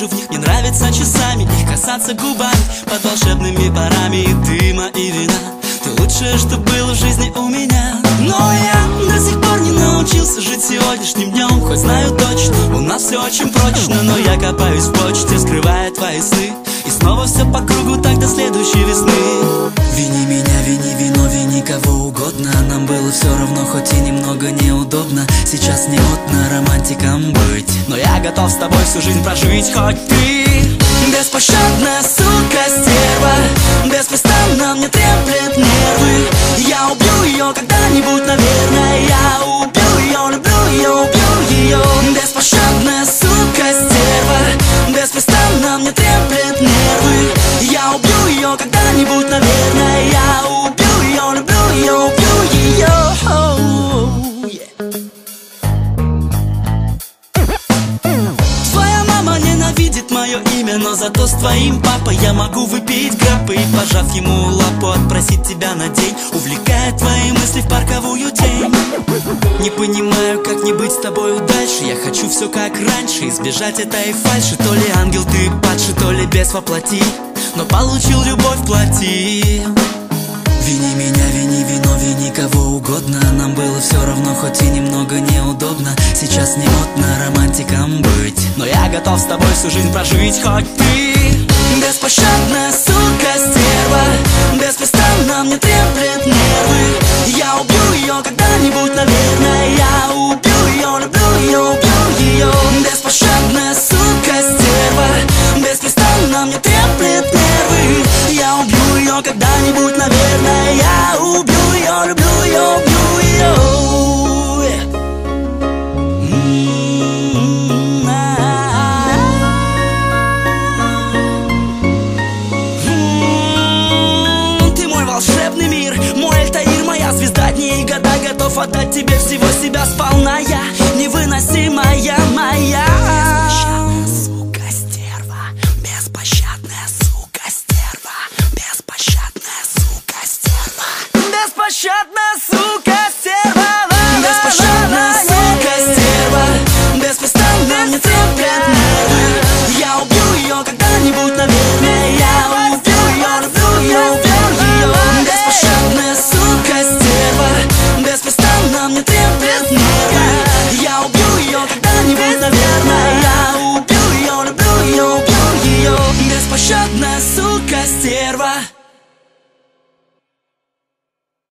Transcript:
в них, мне нравится часами их касаться губами под волшебными парами дыма и вина. Ты лучшее, что было в жизни у меня. Но я до сих пор не научился жить сегодняшним днем. Хоть знаю точно, у нас все очень прочно. Но я копаюсь в почте, скрывая твои сны. И снова все по кругу, так до следующей весны. Вини меня, вини вино, вини кого угодно. Нам было все равно, хоть и немного неудобно. Сейчас не модно романтиком быть, но я готов с тобой всю жизнь прожить. Хоть ты беспощадная сука, стерва, беспрестанно мне треплет нервы. Я убью ее когда-нибудь, наверное. Я убью ее, люблю ее, убью ее. Беспощадная сука, стерва, беспрестанно мне треплет нервы. Я убью ее когда-нибудь, наверное. Я убью ее, люблю ее, убью ее. Твоя мама ненавидит мое имя, но зато с твоим папой я могу выпить граппы. И, пожав ему лапу, отпросить тебя на день, увлекая твои мысли в парковую тень. Не понимаю, как не быть с тобою дальше. Я хочу все как раньше, избежать этой фальши. То ли ангел ты падший, то ли бес воплоти, но получил любовь плоти. Вини меня, вини вино, вини кого угодно. Нам было все равно, хоть и немного неудобно. Сейчас не модно романтиком быть, но я готов с тобой всю жизнь прожить. Хоть ты беспощадная сука, стерва, беспрестанно мне треплет нервы. Я убью ее когда-нибудь, наверное. Я убью ее, люблю ее, убью ее. Беспощадная сука, стерва, беспрестанно мне треплет нервы. Я убью ее когда-нибудь, наверное. Я убью ее, люблю ее, убью ее. Ты мой волшебный мир, мой Альтаир, моя звезда дней и года. Готов отдать тебе всего себя сполна. Я невыносимая моя. Беспощадная сука, стерва, беспощадная сука, стерва, беспощадная сука, стерва, беспощадная сука.